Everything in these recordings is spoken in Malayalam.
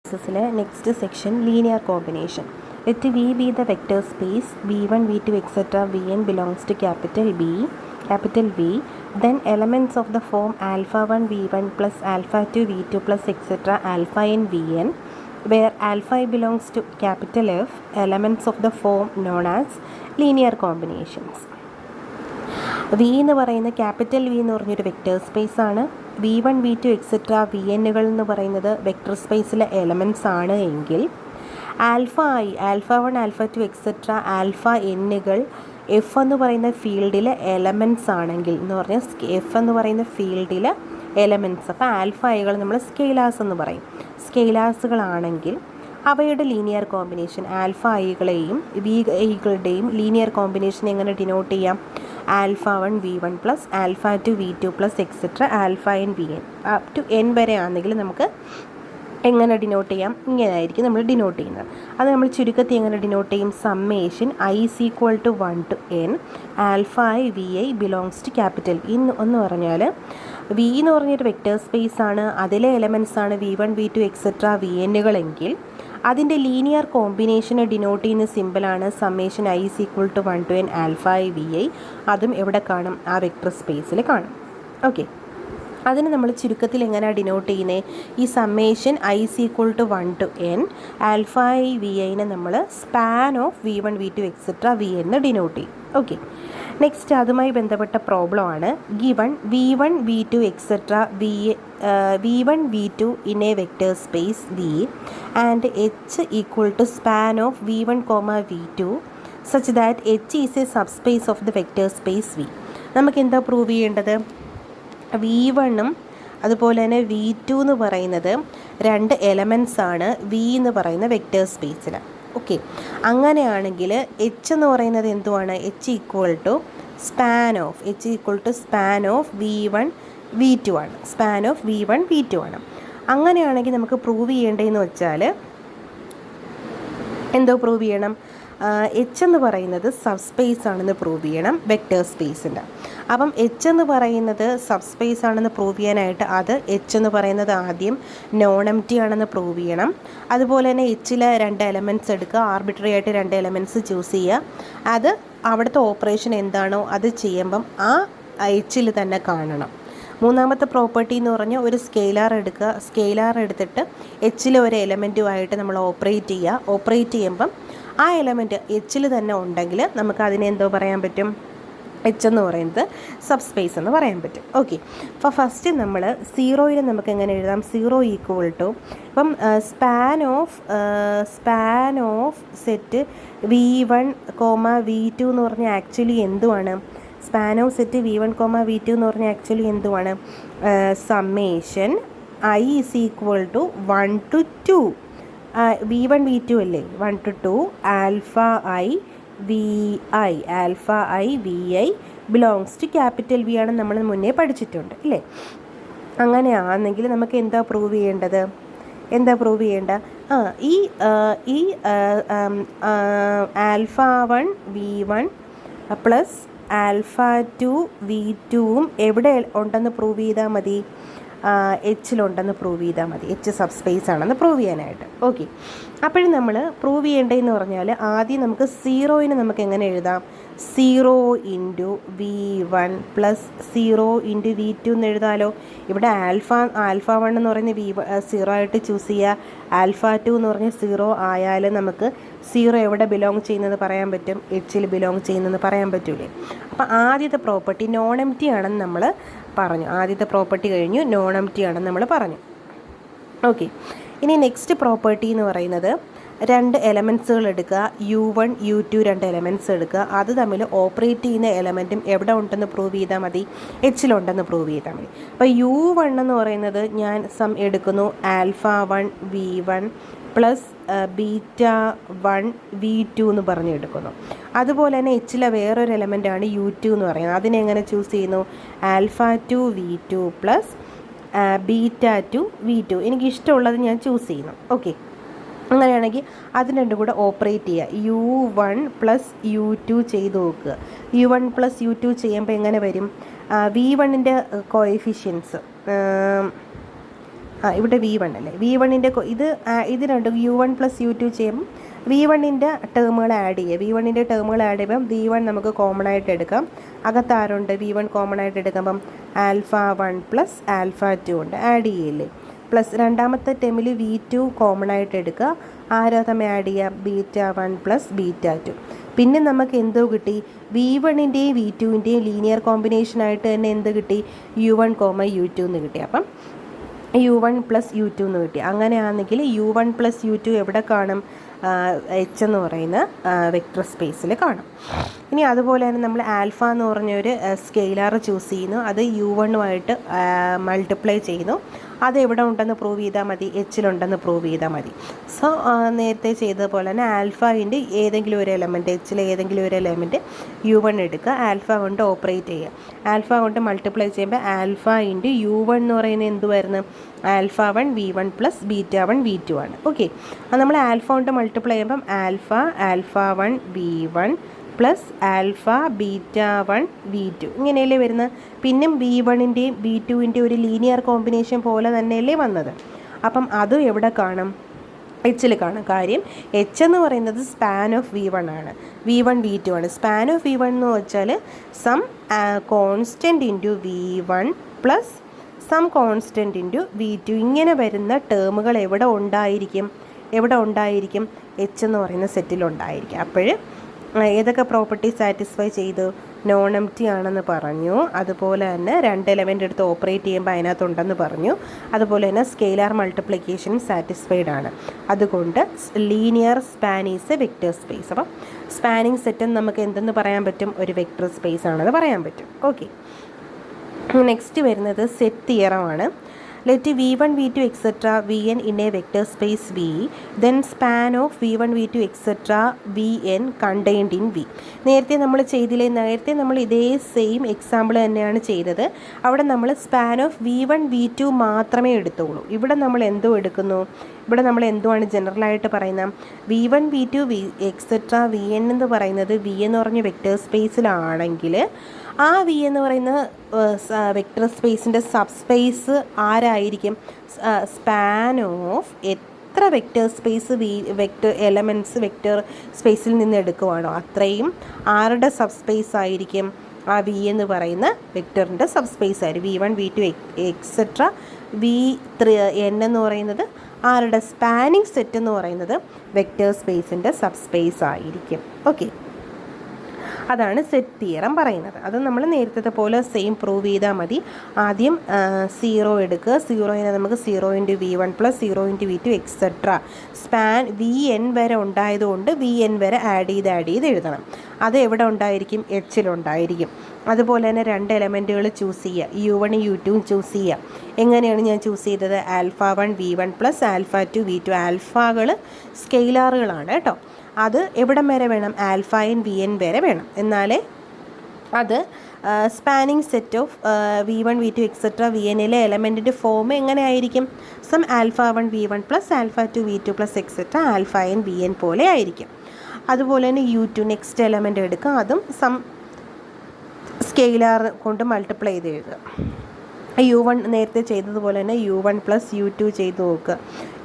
Next section, linear combination. Let V be the vector space v1, v2, etc. Vn belongs to capital V. Then elements of the form alpha 1 v1 plus alpha 2 v2 plus etc. alpha in Vn, where alpha belongs to capital F. Elements of the form known as linear combinations. V എന്ന് പറയുന്ന ക്യാപിറ്റൽ വി എന്ന് പറഞ്ഞൊരു വെക്റ്റർ സ്പേസ് ആണ്. v1 v2 എക്സെട്ര vnകൾ എന്ന് പറയുന്നത് വെക്റ്റർ സ്പേസിലെ എലമെൻറ്റ്സ് ആണ് എങ്കിൽ alpha I, alpha 1, alpha 2 etcetera alpha എന്നുകൾ എഫ് എന്ന് പറയുന്ന ഫീൽഡിലെ എലമെൻറ്റ്സ് ആണെങ്കിൽ എന്ന് പറഞ്ഞാൽ എഫ് എന്ന് പറയുന്ന ഫീൽഡിലെ എലമെൻറ്റ്സ്, അപ്പോൾ ആൽഫ ഐകൾ നമ്മൾ സ്കെയിലാസ് എന്ന് പറയും. സ്കെയിലാസുകളാണെങ്കിൽ അവയുടെ ലീനിയർ കോമ്പിനേഷൻ ആൽഫ ഐകളെയും വി ഐകളുടെയും ലീനിയർ കോമ്പിനേഷൻ എങ്ങനെ ഡിനോട്ട് ചെയ്യാം? Alpha 1 v1 plus alpha 2 v2 plus etcetera alpha N V N up to N വരെ ആണെങ്കിൽ നമുക്ക് എങ്ങനെ ഡിനോട്ട് ചെയ്യാം? ഇങ്ങനെയായിരിക്കും നമ്മൾ ഡിനോട്ട് ചെയ്യുന്നത്. അത് നമ്മൾ ചുരുക്കത്തിൽ എങ്ങനെ ഡിനോട്ട് ചെയ്യും? Summation I is equal to 1 to n alpha I V I belongs to capital V എന്ന് പറഞ്ഞാൽ വി എന്ന് പറഞ്ഞൊരു വെക്റ്റർ സ്പേസ് ആണ്, അതിലെ എലമെൻറ്റ്സ് ആണ് v1 v2 എക്സെട്ര വി എന്നുകളെങ്കിൽ അതിൻ്റെ ലീനിയർ കോമ്പിനേഷനെ ഡിനോട്ട് ചെയ്യുന്ന സിമ്പിളാണ് summation I is equal to 1 to n alpha I V I. അതും എവിടെ കാണും? ആ വെക്റ്റർ സ്പേസിൽ കാണും. ഓക്കെ, അതിന് നമ്മൾ ചുരുക്കത്തിൽ എങ്ങനെയാണ് ഡിനോട്ട് ചെയ്യുന്നത്? ഈ summation I is equal to 1 to n alpha I V ഐനെ നമ്മൾ span of v1 v2 etcetera V എന്ന് ഡിനോട്ട് ചെയ്യും. ഓക്കെ, നെക്സ്റ്റ് അതുമായി ബന്ധപ്പെട്ട പ്രോബ്ലം ആണ്. Given v1 v2 etcetera v1 v2 in a vector space v and h equal to span of v1, v2 such that h is a subspace of the vector space v. നമുക്ക് എന്താ പ്രൂവ് ചെയ്യേണ്ടത്? v1ഉം അതുപോലെ തന്നെ v2 എന്ന് പറയുന്നത് രണ്ട് എലമെൻറ്റ്സ് ആണ് v എന്ന് പറയുന്ന വെക്റ്റർ സ്പേസിൽ. ഓക്കെ, അങ്ങനെയാണെങ്കിൽ h എന്ന് പറയുന്നത് എന്തുവാണ്? h equal to span of v1 v2 ആണ്. സ്പാൻ ഓഫ് v1 v2 ആണ്. അങ്ങനെയാണെങ്കിൽ നമുക്ക് പ്രൂവ് ചെയ്യേണ്ടതെന്ന് വെച്ചാൽ എന്തോ പ്രൂവ് ചെയ്യണം? എച്ച് എന്ന് പറയുന്നത് സബ് സ്പേസ് ആണെന്ന് പ്രൂവ് ചെയ്യണം വെക്റ്റർ സ്പേസിൻ്റെ. അപ്പം എച്ച് എന്ന് പറയുന്നത് സബ് സ്പേസ് ആണെന്ന് പ്രൂവ് ചെയ്യാനായിട്ട് അത് എച്ച് എന്ന് പറയുന്നത് ആദ്യം നോൺ എംപ്റ്റി ആണെന്ന് പ്രൂവ് ചെയ്യണം. അതുപോലെ തന്നെ എച്ചിലെ രണ്ട് എലമെൻറ്റ്സ് എടുക്കുക, ആർബിട്രറി ആയിട്ട് രണ്ട് എലമെൻറ്റ്സ് ചൂസ് ചെയ്യുക. അത് അവിടുത്തെ ഓപ്പറേഷൻ എന്താണോ അത് ചെയ്യുമ്പം ആ എച്ചിൽ തന്നെ കാണണം. മൂന്നാമത്തെ പ്രോപ്പർട്ടി എന്ന് പറഞ്ഞാൽ ഒരു സ്കെയിലാർ എടുക്കുക, സ്കെയിലാർ എടുത്തിട്ട് എച്ചിലെ ഒരു എലമെൻറ്റുമായിട്ട് നമ്മൾ ഓപ്പറേറ്റ് ചെയ്യുമ്പം ആ എലമെൻറ്റ് എച്ചിൽ തന്നെ ഉണ്ടെങ്കിൽ നമുക്ക് അതിനെ എന്തോ പറയാൻ പറ്റും? എച്ച് എന്ന് പറയുന്നത് സബ് സ്പേസ് എന്ന് പറയാൻ പറ്റും. ഓക്കെ, അപ്പോൾ ഫസ്റ്റ് നമ്മൾ സീറോയിൽ നമുക്ക് എങ്ങനെ എഴുതാം? സീറോ ഈക്വൽ ടു ഇപ്പം span of set v1, v2 എന്ന് പറഞ്ഞാൽ ആക്ച്വലി എന്തുവാണ്? Span of set v1, v2 എന്ന് പറഞ്ഞാൽ ആക്ച്വലി എന്തുവാണ്? Summation I is equal to 1 to 2 v1 v2 അല്ലേ? 1 to 2 alpha I V I belongs to capital V ആണ് നമ്മൾ മുന്നേ പഠിച്ചിട്ടുണ്ട് അല്ലേ? അങ്ങനെയാണെങ്കിൽ നമുക്ക് എന്താ പ്രൂവ് ചെയ്യേണ്ടത്? ഈ ആൽഫ 1 v1 പ്ലസ് ആൽഫ 2 v2വും എവിടെ ഉണ്ടെന്ന് പ്രൂവ് ചെയ്താൽ മതി? എച്ചിലുണ്ടെന്ന് പ്രൂവ് ചെയ്താൽ മതി. എച്ച് സബ് സ്പേസ് ആണെന്ന് പ്രൂവ് ചെയ്യാനായിട്ട്. ഓക്കെ, അപ്പോഴും നമ്മൾ പ്രൂവ് ചെയ്യേണ്ടതെന്ന് പറഞ്ഞാൽ ആദ്യം നമുക്ക് സീറോയിന് നമുക്ക് എങ്ങനെ എഴുതാം? 0 into v1 plus 0 into v2 എന്ന് എഴുതാമല്ലോ. ഇവിടെ ആൽഫ 1 എന്ന് പറയുന്നത് സീറോ ആയിട്ട് ചൂസ് ചെയ്യുക. ആൽഫ 2 എന്ന് പറഞ്ഞാൽ 0 ആയാൽ നമുക്ക് 0 എവിടെ ബിലോങ് ചെയ്യുന്നത് പറയാൻ പറ്റും? എച്ചിൽ ബിലോങ് ചെയ്യുന്നതെന്ന് പറയാൻ പറ്റൂലേ? അപ്പോൾ ആദ്യത്തെ പ്രോപ്പർട്ടി നോൺ എംപ്റ്റി ആണെന്ന് നമ്മൾ പറഞ്ഞു. ആദ്യത്തെ പ്രോപ്പർട്ടി കഴിഞ്ഞു, നോൺ എംപ്റ്റി ആണെന്ന് നമ്മൾ പറഞ്ഞു. ഓക്കെ, ഇനി നെക്സ്റ്റ് പ്രോപ്പർട്ടി എന്ന് പറയുന്നത് രണ്ട് എലമെൻറ്റ്സുകൾ എടുക്കുക, u1 u2 രണ്ട് എലമെൻറ്റ്സ് എടുക്കുക. അത് തമ്മിൽ ഓപ്പറേറ്റ് ചെയ്യുന്ന എലമെൻറ്റും എവിടെ ഉണ്ടെന്ന് പ്രൂവ് ചെയ്താൽ മതി? എച്ചിലുണ്ടെന്ന് പ്രൂവ് ചെയ്താൽ മതി. അപ്പോൾ u1 എന്ന് പറയുന്നത് ഞാൻ എടുക്കുന്നു alpha 1 v1 plus beta 1 v2 എന്ന് പറഞ്ഞെടുക്കുന്നു. അതുപോലെ തന്നെ എച്ചിലെ വേറൊരു എലമെൻ്റാണ് u2 എന്ന് പറയുന്നത്. അതിനെങ്ങനെ ചൂസ് ചെയ്യുന്നു? Alpha 2 v2 plus beta 2 v2. എനിക്കിഷ്ടമുള്ളത് ഞാൻ ചൂസ് ചെയ്യുന്നു. ഓക്കെ, അങ്ങനെയാണെങ്കിൽ അതിന് രണ്ടും കൂടെ ഓപ്പറേറ്റ് ചെയ്യുക. u1 പ്ലസ് u2 ചെയ്ത് നോക്കുക. u1 പ്ലസ് u2 ചെയ്യുമ്പോൾ എങ്ങനെ വരും? v1ൻ്റെ കോഎഫിഷ്യൻസ് ഇവിടെ V1 അല്ലേ, V1ൻ്റെ ഇത് രണ്ടും U1 + U2 ചെയ്യുമ്പം V1ൻ്റെ ടേമുകൾ ആഡ് ചെയ്യുക. V1ൻ്റെ ടേമുകൾ ആഡ് ചെയ്യുമ്പം V1 നമുക്ക് കോമൺ ആയിട്ട് എടുക്കാം. അകത്താറുണ്ട് V1 കോമൺ ആയിട്ട് എടുക്കുമ്പം α1 + α2 ഉണ്ട്, ആഡ് ചെയ്യില്ലേ. പ്ലസ് രണ്ടാമത്തെ ടേമിൽ V2 കോമൺ ആയിട്ട് എടുക്കുക. ആരോ തമ്മിൽ ആഡ് ചെയ്യുക, β1 + β2. പിന്നെ നമുക്ക് എന്തോ കിട്ടി, V1ൻ്റെയും V2ൻ്റെയും ലീനിയർ കോമ്പിനേഷനായിട്ട് തന്നെ എന്ത് കിട്ടി, U1, U2 എന്ന് കിട്ടി. അപ്പം U1 + U2 എന്ന് കിട്ടി. അങ്ങനെയാണെങ്കിൽ U1 + U2 എവിടെ കാണും, H എന്ന് പറയുന്ന വെക്റ്റർ സ്പേസിൽ കാണും. ഇനി അതുപോലെ തന്നെ നമ്മൾ ആൽഫ എന്ന് പറഞ്ഞൊരു സ്കെയിലാർ ചൂസ് ചെയ്യുന്നു, അത് U1-ഉമായിട്ട് മൾട്ടിപ്ലൈ ചെയ്യുന്നു. അത് എവിടെ ഉണ്ടെന്ന് പ്രൂവ് ചെയ്താൽ മതി, എച്ചിലുണ്ടെന്ന് പ്രൂവ് ചെയ്താൽ മതി. സോ നേരത്തെ ചെയ്തതുപോലെ തന്നെ ആൽഫ ഇൻറ്റ് ഏതെങ്കിലും ഒരു എലമെൻറ്റ്, എച്ചിലെ ഏതെങ്കിലും ഒരു എലമെൻറ്റ് U1 എടുക്കുക, ആൽഫ കൊണ്ട് ഓപ്പറേറ്റ് ചെയ്യുക. ആൽഫ കൊണ്ട് മൾട്ടിപ്ലൈ ചെയ്യുമ്പോൾ ആൽഫ ഇൻറ്റ് U1 എന്ന് പറയുന്നത് എന്തുവായിരുന്നു, α1 V1 + β1 V2 ആണ്. ഓക്കെ, അത് നമ്മൾ ആൽഫ കൊണ്ട് മൾട്ടിപ്ലൈ ചെയ്യുമ്പം α1 V1 + α β1 V2 ഇങ്ങനെയല്ലേ വരുന്നത്. പിന്നെ V1ൻ്റെയും V2ൻ്റെയും ഒരു ലീനിയർ കോമ്പിനേഷൻ പോലെ തന്നെയല്ലേ വന്നത്. അപ്പം അത് എവിടെ കാണും, എച്ചിൽ കാണും. കാര്യം H എന്ന് പറയുന്നത് സ്പാൻ ഓഫ് V1 ആണ്, V1 V2 ആണ്. സ്പാൻ ഓഫ് V1 എന്ന് വെച്ചാൽ some constant into V1 + some constant into V2 ഇങ്ങനെ വരുന്ന ടേമുകൾ എവിടെ ഉണ്ടായിരിക്കും, H എന്ന് പറയുന്ന സെറ്റിലുണ്ടായിരിക്കും. അപ്പോൾ ഏതൊക്കെ പ്രോപ്പർട്ടി സാറ്റിസ്ഫൈ ചെയ്തു, നോൺ എംപ്റ്റി ആണെന്ന് പറഞ്ഞു. അതുപോലെ തന്നെ 2 എലമെൻ്റ് എടുത്ത് ഓപ്പറേറ്റ് ചെയ്യുമ്പോൾ അതിനകത്തുണ്ടെന്ന് പറഞ്ഞു. അതുപോലെ തന്നെ സ്കെയിലാർ മൾട്ടിപ്ലിക്കേഷൻ സാറ്റിസ്ഫൈഡ് ആണ്. അതുകൊണ്ട് linear span is A vector space. അപ്പം സ്പാനിങ് സെറ്റ് നമുക്ക് എന്തെന്ന് പറയാൻ പറ്റും, ഒരു വെക്റ്റർ സ്പേസ് ആണെന്ന് പറയാൻ പറ്റും. ഓക്കെ, നെക്സ്റ്റ് വരുന്നത് set തിയറമാണ്. Let V1, V2, etc. Vn in a vector space V, then span of V1, V2, etc. Vn contained in V. നേരത്തെ നമ്മൾ ഇതേ സെയിം എക്സാമ്പിൾ തന്നെയാണ് ചെയ്തത്. അവിടെ നമ്മൾ സ്പാൻ ഓഫ് V1, V2 മാത്രമേ എടുത്തുള്ളൂ. ഇവിടെ നമ്മൾ എന്തോ എടുക്കുന്നു, ഇവിടെ നമ്മൾ എന്തുവാണ് ജനറലായിട്ട് പറയുന്നത്, V1, V2, etc. Vn എന്ന് പറയുന്നത് V എന്ന് പറഞ്ഞ വെക്റ്റർ സ്പേസിലാണെങ്കിൽ ആ V എന്ന് പറയുന്ന വെക്റ്റർ സ്പേസിൻ്റെ സബ്സ്പേസ് ആരായിരിക്കും, സ്പാൻ ഓഫ് എത്ര vector space vector elements vector സ്പേസിൽ നിന്ന് എടുക്കുവാണോ അത്രയും ആരുടെ സബ്സ്പേസ് ആയിരിക്കും, ആ V എന്ന് പറയുന്ന വെക്റ്ററിൻ്റെ സബ്സ്പേസ് ആയിരിക്കും. V1, V2, etc. Vn എന്ന് പറയുന്നത് ആരുടെ സ്പാനിങ് സെറ്റ് എന്ന് പറയുന്നത് വെക്റ്റർ സ്പേസിൻ്റെ സബ്സ്പേസ് ആയിരിക്കും. ഓക്കെ, അതാണ് സെറ്റ് തിയറം പറയുന്നത്. അത് നമ്മൾ നേരത്തെ പോലെ സെയിം പ്രൂവ് ചെയ്താൽ മതി. ആദ്യം 0 എടുക്കുക, 0നെ നമുക്ക് 0 × V1 + 0 × V2 etc. Span Vn വരെ ഉണ്ടായതുകൊണ്ട് Vn വരെ ആഡ് ചെയ്ത് എഴുതണം. അത് എവിടെ ഉണ്ടായിരിക്കും, എച്ചിലുണ്ടായിരിക്കും. അതുപോലെ തന്നെ 2 എലമെൻറ്റുകൾ ചൂസ് ചെയ്യുക, U1 U2 ചൂസ് ചെയ്യുക. എങ്ങനെയാണ് ഞാൻ ചൂസ് ചെയ്തത്, α1 V1 + α2 V2. ആൽഫകൾ സ്കെയിലാറുകളാണ് കേട്ടോ. അത് എവിടം വരെ വേണം, α Vn വരെ വേണം. എന്നാലേ അത് spanning set of V1, V2 etc. Vnലെ എലമെൻറ്റിൻ്റെ ഫോം എങ്ങനെ ആയിരിക്കും, some α1 V1 + α2 V2 etc. α Vn പോലെ ആയിരിക്കും. അതുപോലെ തന്നെ U2 നെക്സ്റ്റ് എലമെൻ്റ് എടുക്കുക, അതും സം സ്കെയിലാർ കൊണ്ട് മൾട്ടിപ്ലൈ ചെയ്ത് എഴുതുക. U1 നേരത്തെ ചെയ്തതുപോലെ തന്നെ U1 + U2 ചെയ്ത് നോക്കുക.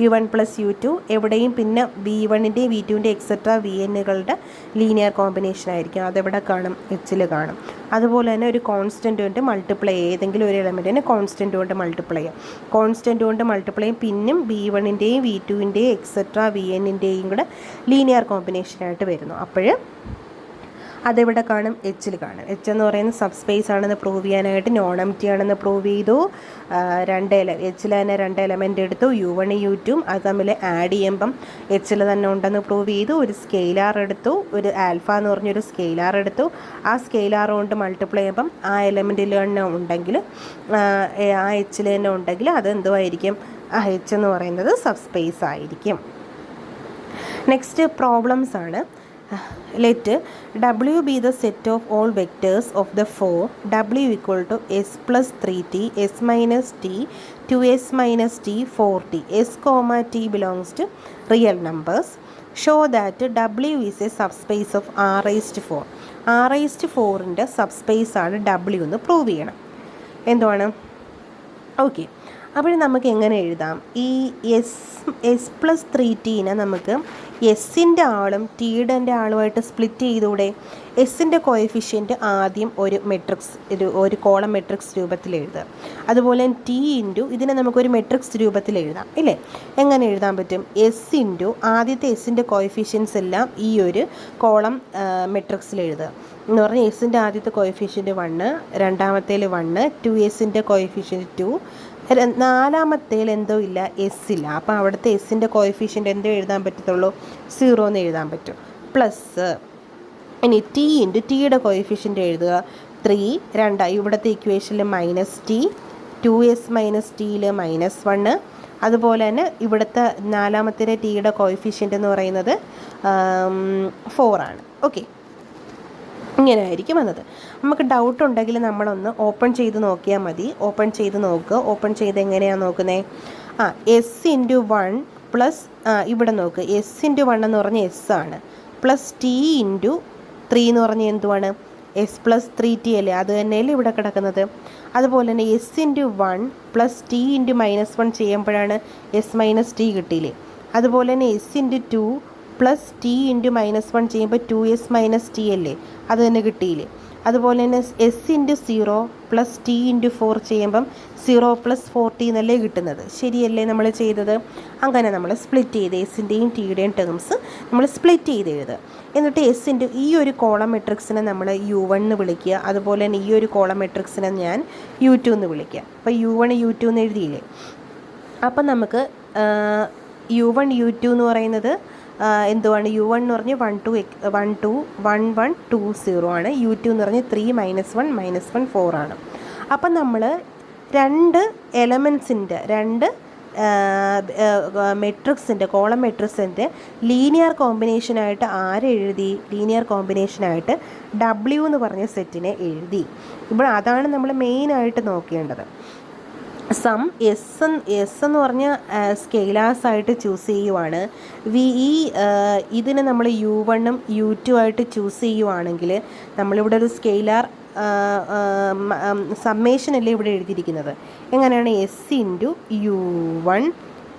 U1 + U2 എവിടെയും പിന്നെ V1ൻ്റെയും V2ൻ്റെയും etc. Vnകളുടെ ലീനിയർ കോമ്പിനേഷൻ ആയിരിക്കും. അതെവിടെ കാണും, എച്ചിൽ കാണും. അതുപോലെ തന്നെ ഒരു കോൺസ്റ്റൻറ്റ് കൊണ്ട് മൾട്ടിപ്ലൈ ചെയ്യുക, ഏതെങ്കിലും ഒരു എലമെൻറ്റിനെ കോൺസ്റ്റൻറ്റ് കൊണ്ട് മൾട്ടിപ്ലൈ ചെയ്യുക. കോൺസ്റ്റൻറ്റ് കൊണ്ട് മൾട്ടിപ്ലൈ ചെയ്യും, പിന്നും V1ൻ്റെയും V2ൻ്റെയും etc. Vnൻ്റെയും കൂടെ ലീനിയർ കോമ്പിനേഷനായിട്ട് വരുന്നു. അപ്പോൾ അതെവിടെ കാണും, എച്ചിൽ കാണും. എച്ച് എന്ന് പറയുന്ന സബ്സ്പേസ് ആണെന്ന് പ്രൂവ് ചെയ്യാനായിട്ട് നോൺ എംപ്റ്റി ആണെന്ന് പ്രൂവ് ചെയ്തു. എച്ചിൽ തന്നെ 2 എലമെൻ്റ് എടുത്തു, U1 U2 അത് തമ്മിൽ ആഡ് ചെയ്യുമ്പം എച്ചിൽ തന്നെ ഉണ്ടെന്ന് പ്രൂവ് ചെയ്തു. ഒരു സ്കെയിലാർ എടുത്തു, ഒരു ആൽഫ എന്ന് പറഞ്ഞൊരു സ്കെയിലാർ എടുത്തു. ആ സ്കെയിലാർ കൊണ്ട് മൾട്ടിപ്ലൈ ചെയ്യുമ്പം ആ എലമെൻറ്റിൽ തന്നെ ഉണ്ടെങ്കിൽ, ആ എച്ചിൽ തന്നെ ഉണ്ടെങ്കിൽ അത് എന്തുമായിരിക്കും, ആ എച്ച് എന്ന് പറയുന്നത് സബ്സ്പേസ് ആയിരിക്കും. നെക്സ്റ്റ് പ്രോബ്ലംസ് ആണ്. Let W be the set of all vectors of the form W = S + 3t, S - t, 2s - t, 4t. S, t belongs to real numbers. Show that W is a subspace of R⁴. R⁴ൻ്റെ സബ്സ്പേസ് ആണ് W എന്ന് പ്രൂവ് ചെയ്യണം. എന്താണ്, ഓക്കെ. അപ്പോൾ നമുക്ക് എങ്ങനെ എഴുതാം? ഈ എസ് പ്ലസ് 3t നമുക്ക് എസ്സിൻ്റെ ആളും ടിയുടെ ആളുമായിട്ട് സ്പ്ലിറ്റ് ചെയ്തൂടെ? എസ്സിൻ്റെ കോഎഫിഷ്യൻറ്റ് ആദ്യം ഒരു കോളം മെട്രിക്സ് രൂപത്തിൽ എഴുതുക. അതുപോലെ ടി ഇൻറ്റു ഇതിനെ നമുക്കൊരു മെട്രിക്സ് രൂപത്തിൽ എഴുതാം ഇല്ലേ? എങ്ങനെ എഴുതാൻ പറ്റും? എസ് ഇൻറ്റു ആദ്യത്തെ എസ്സിൻ്റെ കോഎഫിഷ്യൻസ് എല്ലാം ഈ ഒരു കോളം മെട്രിക്സിൽ എഴുതുക എന്ന് പറഞ്ഞാൽ എസ്സിൻ്റെ ആദ്യത്തെ കോഎഫിഷ്യൻറ്റ് 1, രണ്ടാമത്തേൽ 1, 2എസിൻ്റെ കോഎഫിഷ്യൻറ്റ് 2, നാലാമത്തേൽ എന്തോ ഇല്ല, എസ് ഇല്ല. അപ്പോൾ അവിടുത്തെ എസ്സിൻ്റെ കോഎഫിഷ്യൻറ്റ് എന്തോ എഴുതാൻ പറ്റത്തുള്ളൂ? 0 എന്ന് എഴുതാൻ പറ്റും. പ്ലസ് ഇനി ടി ഇൻറ്റു ടിയുടെ കോഎഫിഷ്യൻറ്റ് എഴുതുക 3, ഇവിടുത്തെ ഇക്വേഷനിൽ -t, 2s - tയിൽ -1. അതുപോലെ തന്നെ ഇവിടുത്തെ നാലാമത്തെ ടിയുടെ കോഎഫിഷ്യൻ്റ് എന്ന് പറയുന്നത് 4 ആണ്. ഓക്കെ, ഇങ്ങനെ ആയിരിക്കും വന്നത്. നമുക്ക് ഡൗട്ട് ഉണ്ടെങ്കിൽ നമ്മളൊന്ന് ഓപ്പൺ ചെയ്ത് നോക്കിയാൽ മതി. ഓപ്പൺ ചെയ്ത് നോക്കുക. ഓപ്പൺ ചെയ്ത് എങ്ങനെയാണ് നോക്കുന്നത്? എസ് ഇൻറ്റു 1 പ്ലസ് ഇവിടെ നോക്ക്, എസ് ഇൻറ്റു 1 എന്ന് പറഞ്ഞാൽ എസ് ആണ്, പ്ലസ് ടി ഇൻറ്റു 3 എന്ന് പറഞ്ഞാൽ എന്തുവാണ്? എസ് പ്ലസ് 3t അല്ലേ? അത് തന്നെയല്ലേ ഇവിടെ കിടക്കുന്നത്. അതുപോലെ തന്നെ S into 1 plus T into -1 ചെയ്യുമ്പോഴാണ് എസ് മൈനസ് ടി കിട്ടിയില്ലേ? അതുപോലെ തന്നെ S into 2 plus T into -1 ചെയ്യുമ്പോൾ 2s - t അല്ലേ? അത് തന്നെ കിട്ടിയില്ലേ? അതുപോലെ തന്നെ S into 0 plus T into 4 ചെയ്യുമ്പം 0 പ്ലസ് 4t എന്നല്ലേ കിട്ടുന്നത്? ശരിയല്ലേ നമ്മൾ ചെയ്തത്? അങ്ങനെ നമ്മൾ സ്പ്ലിറ്റ് ചെയ്ത് എസിൻ്റെയും ടിയുടെയും ടേംസ് നമ്മൾ സ്പ്ലിറ്റ് ചെയ്ത് എഴുതുക. എന്നിട്ട് എസിൻ്റെ ഈ ഒരു കോളം മെട്രിക്സിനെ നമ്മൾ u1 എന്ന് വിളിക്കുക. അതുപോലെ തന്നെ ഈ ഒരു കോളം മെട്രിക്സിനെ ഞാൻ u2 എന്ന് വിളിക്കുക. അപ്പോൾ u1 u2 എന്ന് എഴുതിയില്ലേ? അപ്പം നമുക്ക് u1 u2 എന്ന് പറയുന്നത് എന്തുവാണ്? u1 എന്ന് പറഞ്ഞ് 1 2 1 1 2 0 ആണ്. u2 എന്ന് പറഞ്ഞ് 3 -1 -1 4 ആണ്. അപ്പം നമ്മൾ രണ്ട് എലമെൻസിൻ്റെ മെട്രിക്സിൻ്റെ കോളം മെട്രിക്സിൻ്റെ ലീനിയർ കോമ്പിനേഷനായിട്ട് ആരെഴുതി? ലീനിയർ കോമ്പിനേഷനായിട്ട് W എന്ന് പറഞ്ഞ സെറ്റിനെ എഴുതി. ഇവിടെ അതാണ് നമ്മൾ മെയിനായിട്ട് നോക്കേണ്ടത്. സം എസ് എന്ന് പറഞ്ഞ സ്കെയിലാസ് ആയിട്ട് ചൂസ് ചെയ്യുവാണ്. ഇതിനെ നമ്മൾ u1 u2 ആയിട്ട് ചൂസ് ചെയ്യുവാണെങ്കിൽ നമ്മളിവിടെ ഒരു സ്കെയിലാർ സമ്മേഷൻ അല്ലേ ഇവിടെ എഴുതിയിരിക്കുന്നത്? എങ്ങനെയാണ്? S into u1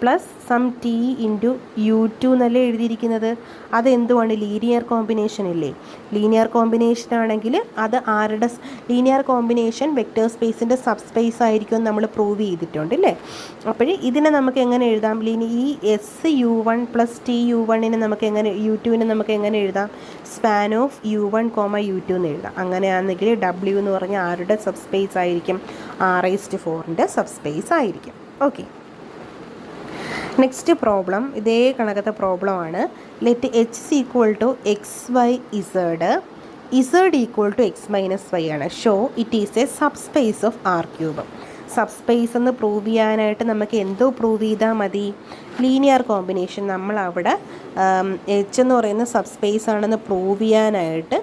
plus some T into u2 എന്നല്ലേ എഴുതിയിരിക്കുന്നത്? അതെന്തുവാണ്? ലീനിയർ കോമ്പിനേഷൻ അല്ലേ? ലീനിയർ കോമ്പിനേഷൻ ആണെങ്കിൽ അത് ആരുടെ ലീനിയർ കോമ്പിനേഷൻ വെക്റ്റർ സ്പേസിൻ്റെ സബ് സ്പേസ് ആയിരിക്കും നമ്മൾ പ്രൂവ് ചെയ്തിട്ടുണ്ട് അല്ലേ? അപ്പോൾ ഇതിനെ നമുക്ക് എങ്ങനെ എഴുതാം? ഈ S u1 plus T u1 നമുക്ക് എങ്ങനെ u2 നമുക്ക് എങ്ങനെ എഴുതാം? സ്പാൻ ഓഫ് u1, u2 എന്ന് എഴുതാം. അങ്ങനെയാണെങ്കിൽ W എന്ന് പറഞ്ഞാൽ ആരുടെ സബ് സ്പേസ് ആയിരിക്കും? r⁴ സബ് സ്പേസ് ആയിരിക്കും. ഓക്കെ, നെക്സ്റ്റ് പ്രോബ്ലം ഇതേ കണക്കത്തെ പ്രോബ്ലമാണ്. Let h equal to xy z equal to x - y ആണ്. Show it is a subspace of r³ subspace എന്ന് പ്രൂവ് ചെയ്യാനായിട്ട് നമുക്ക് എന്തോ പ്രൂവ് ചെയ്താൽ മതി? Linear combination. നമ്മളവിടെ എച്ച് എന്ന് പറയുന്ന സബ് സ്പേസ് ആണെന്ന് പ്രൂവ് ചെയ്യാനായിട്ട്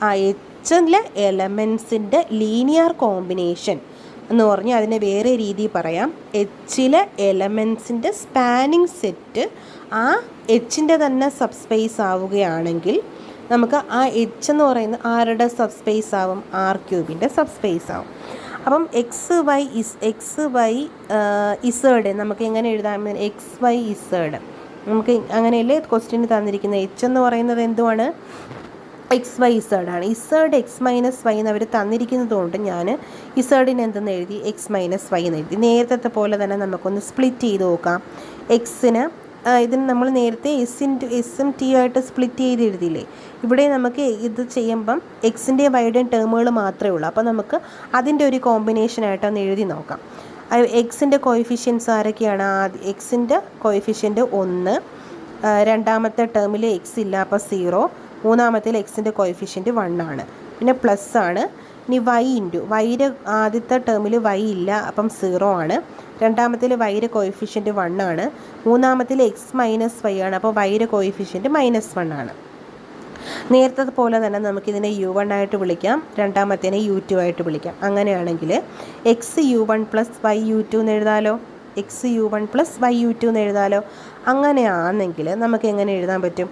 ആ എച്ചിലെ എലമെൻസിൻ്റെ ലീനിയർ കോമ്പിനേഷൻ എന്ന് പറഞ്ഞാൽ അതിനെ വേറെ രീതി പറയാം. എച്ചിലെ എലമെൻസിൻ്റെ സ്പാനിങ് സെറ്റ് ആ എച്ചിൻ്റെ തന്നെ സബ് സ്പേസ് ആവുകയാണെങ്കിൽ നമുക്ക് ആ എച്ച് എന്ന് പറയുന്ന ആരുടെ സബ് സ്പേസ് ആവും? r³ സബ് സ്പേസ് ആവും. അപ്പം xy z നമുക്ക് എങ്ങനെ എഴുതാം? xy z നമുക്ക് അങ്ങനെയല്ലേ ക്വസ്റ്റ്യന് തന്നിരിക്കുന്നത്? എച്ച് എന്ന് പറയുന്നത് എന്തുവാണ്? xy z ആണ്. z x - y എന്ന് അവർ തന്നിരിക്കുന്നത് കൊണ്ട് ഞാൻ ഇസഡിന് എന്തെന്ന് എഴുതി? x - y എന്ന് എഴുതി. നേരത്തെ പോലെ തന്നെ നമുക്കൊന്ന് സ്പ്ലിറ്റ് ചെയ്ത് നോക്കാം. എക്സിന് ഇതിന് നമ്മൾ നേരത്തെ എസും ടി ആയിട്ട് സ്പ്ലിറ്റ് ചെയ്ത് എഴുതിയില്ലേ? ഇവിടെ നമുക്ക് ഇത് ചെയ്യുമ്പം എക്സിൻ്റെയും വൈയുടെയും ടേമുകൾ മാത്രമേ ഉള്ളൂ. അപ്പോൾ നമുക്ക് അതിൻ്റെ ഒരു കോമ്പിനേഷനായിട്ടൊന്ന് എഴുതി നോക്കാം. എക്സിൻ്റെ കോഎഫിഷ്യൻസ് ആരൊക്കെയാണ്? എക്സിൻ്റെ കോഎഫിഷ്യൻ്റ് 1, രണ്ടാമത്തെ ടേമിൽ എക്സ് ഇല്ല, അപ്പോൾ 0, മൂന്നാമത്തേൽ എക്സിൻ്റെ കോഎഫിഷ്യൻറ്റ് 1 ആണ്, പിന്നെ പ്ലസ് ആണ്. ഇനി വൈയുടെ ആദ്യത്തെ ടേമിൽ വൈ ഇല്ല, അപ്പം 0 ആണ്. രണ്ടാമത്തേൽ വൈയുടെ കോഎഫിഷ്യൻറ്റ് 1 ആണ്. മൂന്നാമത്തേൽ എക്സ് - y ആണ്, അപ്പോൾ വൈയുടെ കോഎഫിഷ്യൻറ്റ് -1 ആണ്. നേരത്തെ പോലെ തന്നെ നമുക്കിതിനെ u1 ആയിട്ട് വിളിക്കാം, രണ്ടാമത്തേനെ u2 ആയിട്ട് വിളിക്കാം. അങ്ങനെയാണെങ്കിൽ x u1 plus y u2 എന്ന് എഴുതാലോ. XU1 പ്ലസ് YU2 എന്ന് എഴുതാമല്ലോ. അങ്ങനെയാണെങ്കിൽ നമുക്ക് എങ്ങനെ എഴുതാൻ പറ്റും?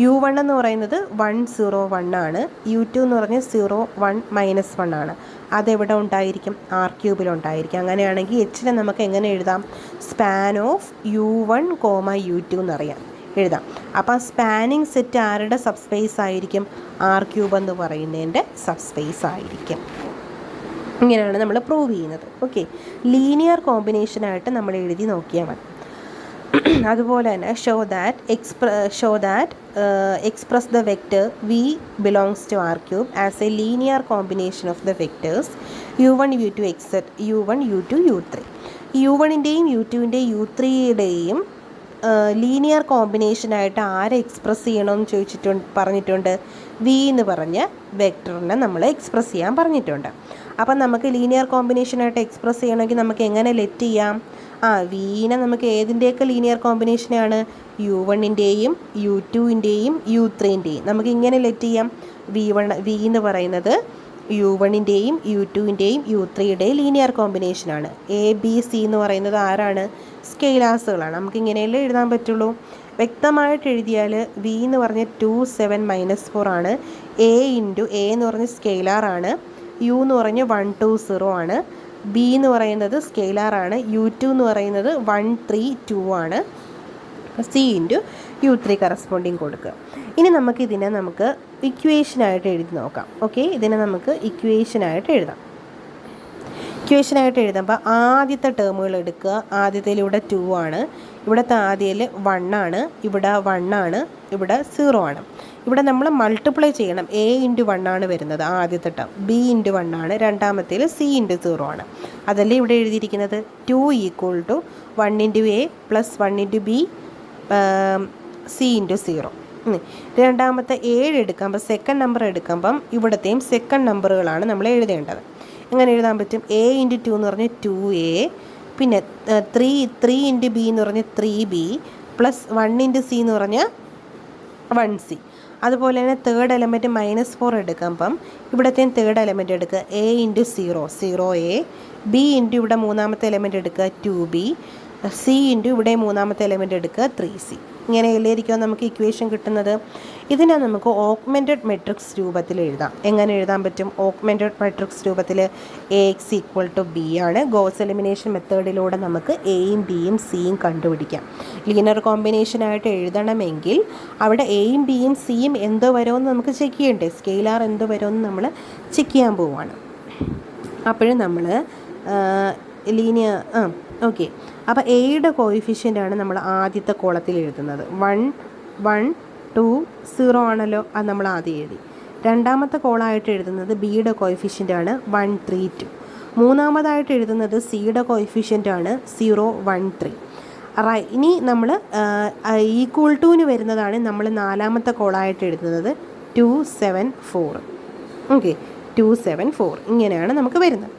U1 എന്ന് പറയുന്നത് 101 ആണ്, U2 എന്ന് പറഞ്ഞാൽ 01 - 1 ആണ്. അതെവിടെ ഉണ്ടായിരിക്കും? R³ ഉണ്ടായിരിക്കും. അങ്ങനെയാണെങ്കിൽ Hനെ നമുക്ക് എങ്ങനെ എഴുതാം? സ്പാൻ ഓഫ് U1, U2 എന്നറിയാം, എഴുതാം. അപ്പോൾ സ്പാനിങ് സെറ്റ് ആരുടെ സബ്സ്പേസ് ആയിരിക്കും? R³ എന്ന് പറയുന്നതിൻ്റെ സബ്സ്പേസ് ആയിരിക്കും. ഇങ്ങനെയാണ് നമ്മൾ പ്രൂവ് ചെയ്യുന്നത്. ഓക്കെ, ലീനിയർ കോമ്പിനേഷനായിട്ട് നമ്മൾ എഴുതി നോക്കിയാൽ മതി. അതുപോലെ തന്നെ show that express the vector V belongs to R³ as a linear combination of the vectors U1, U2, U1, U2, U3. U1ൻ്റെയും U2ൻ്റെയും U3യുടെയും ലീനിയർ കോമ്പിനേഷനായിട്ട് ആരെ എക്സ്പ്രസ് ചെയ്യണമെന്ന് പറഞ്ഞിട്ടുണ്ട്? വി എന്ന് പറഞ്ഞ വെക്ടറിനെ നമ്മൾ എക്സ്പ്രസ് ചെയ്യാൻ പറഞ്ഞിട്ടുണ്ട്. അപ്പം നമുക്ക് ലീനിയർ കോമ്പിനേഷനായിട്ട് എക്സ്പ്രസ് ചെയ്യണമെങ്കിൽ നമുക്ക് എങ്ങനെ ലെറ്റ് ചെയ്യാം? വീനെ നമുക്ക് ഏതിൻ്റെയൊക്കെ ലീനിയർ കോമ്പിനേഷനാണ്? U1ൻ്റെയും U2ൻ്റെയും U3ൻ്റെയും. നമുക്ക് ഇങ്ങനെ ലെറ്റ് ചെയ്യാം. വി എന്ന് പറയുന്നത് U1ൻ്റെയും U2ൻ്റെയും U3യുടെയും ലീനിയർ കോമ്പിനേഷനാണ്. ABC എന്ന് പറയുന്നത് ആരാണ്? സ്കെയിലാസുകളാണ്. നമുക്ക് ഇങ്ങനെയല്ലേ എഴുതാൻ പറ്റുള്ളൂ. വ്യക്തമായിട്ട് എഴുതിയാൽ വി എന്ന് പറഞ്ഞ 27 - 4 ആണ്. A എന്ന് പറഞ്ഞ സ്കെയിലാറാണ്. U എന്ന് പറഞ്ഞ് 120 ആണ്. B എന്ന് പറയുന്നത് സ്കെയിലാറാണ്. U2 എന്ന് പറയുന്നത് 132 ആണ്. C × U3 കറസ്പോണ്ടിങ് കൊടുക്കുക. ഇനി നമുക്ക് ഇക്വേഷനായിട്ട് എഴുതി നോക്കാം. ഓക്കെ, ഇതിനെ നമുക്ക് ഇക്വേഷനായിട്ട് എഴുതാം. ഇക്വേഷനായിട്ട് എഴുതുമ്പോൾ ആദ്യത്തെ ടേമുകൾ എടുക്കുക. ആദ്യത്തിലൂടെ 2 ആണ്, ഇവിടുത്തെ ആദ്യത്തിൽ 1 ആണ്, ഇവിടെ 1 ആണ്, ഇവിടെ 0 ആണ്. ഇവിടെ നമ്മൾ മൾട്ടിപ്ലൈ ചെയ്യണം. A × 1 ആണ് വരുന്നത് ആദ്യത്തെ ടേം, B × 1 ആണ്, രണ്ടാമത്തേൽ C × 0 ആണ്. അതല്ലേ ഇവിടെ എഴുതിയിരിക്കുന്നത്. 2 = 1 × A + 1 × B C × 0. രണ്ടാമത്തെ 7 എടുക്കുമ്പോൾ സെക്കൻഡ് നമ്പർ എടുക്കുമ്പം ഇവിടത്തെയും സെക്കൻഡ് നമ്പറുകളാണ് നമ്മൾ എഴുതേണ്ടത്. എങ്ങനെ എഴുതാൻ പറ്റും? A × 2 എന്ന് പറഞ്ഞാൽ 2A, പിന്നെ 3 × B എന്ന് പറഞ്ഞാൽ 3B + 1 × C എന്ന് പറഞ്ഞാൽ 1C. അതുപോലെ തന്നെ തേർഡ് എലമെൻറ്റ് -4 എടുക്കുമ്പം ഇവിടത്തെയും തേർഡ് എലമെൻറ്റ് എടുക്കുക. A × 0 0A, B × ഇവിടെ മൂന്നാമത്തെ എലമെൻറ്റ് എടുക്കുക 2B, C × ഇവിടെ മൂന്നാമത്തെ എലമെൻറ്റ് എടുക്കുക 3C. ഇങ്ങനെ എഴുതിയിരിക്കുമോ നമുക്ക് ഇക്വേഷൻ കിട്ടുന്നത്. ഇതിനെ നമുക്ക് ഓഗ്മെൻറ്റഡ് മെട്രിക്സ് രൂപത്തിൽ എഴുതാം. എങ്ങനെ എഴുതാൻ പറ്റും? ഓഗ്മെൻറ്റഡ് മെട്രിക്സ് രൂപത്തിൽ AX = B ആണ്. ഗോസ് എലിമിനേഷൻ മെത്തേഡിലൂടെ നമുക്ക് Aയും Bയും Cയും കണ്ടുപിടിക്കാം. ലീനിയർ കോമ്പിനേഷനായിട്ട് എഴുതണമെങ്കിൽ അവിടെ Aയും Bയും Cയും എന്തോ വരുമെന്ന് നമുക്ക് ചെക്ക് ചെയ്യണ്ടേ? സ്കെയിലാർ എന്തോ വരുമെന്ന് നമ്മൾ ചെക്ക് ചെയ്യാൻ പോവുകയാണ്. അപ്പോഴും നമ്മൾ ഓക്കെ, അപ്പോൾ എയുടെ കോയിഫിഷ്യൻ്റാണ് നമ്മൾ ആദ്യത്തെ കോളത്തിൽ എഴുതുന്നത്. 1 1 2 0 ആണല്ലോ, അത് നമ്മൾ ആദ്യം എഴുതി. രണ്ടാമത്തെ കോളായിട്ട് എഴുതുന്നത് ബിയുടെ കോയിഫിഷ്യൻ്റാണ് 1 3 2. മൂന്നാമതായിട്ട് എഴുതുന്നത് സിയുടെ കോയിഫിഷ്യൻ്റാണ് 0 1 3. ഇനി നമ്മൾ =ന് വരുന്നതാണ് നമ്മൾ നാലാമത്തെ കോളായിട്ട് എഴുതുന്നത് 2 7 4. ഓക്കെ, 2 7 4 ഇങ്ങനെയാണ് നമുക്ക് വരുന്നത്.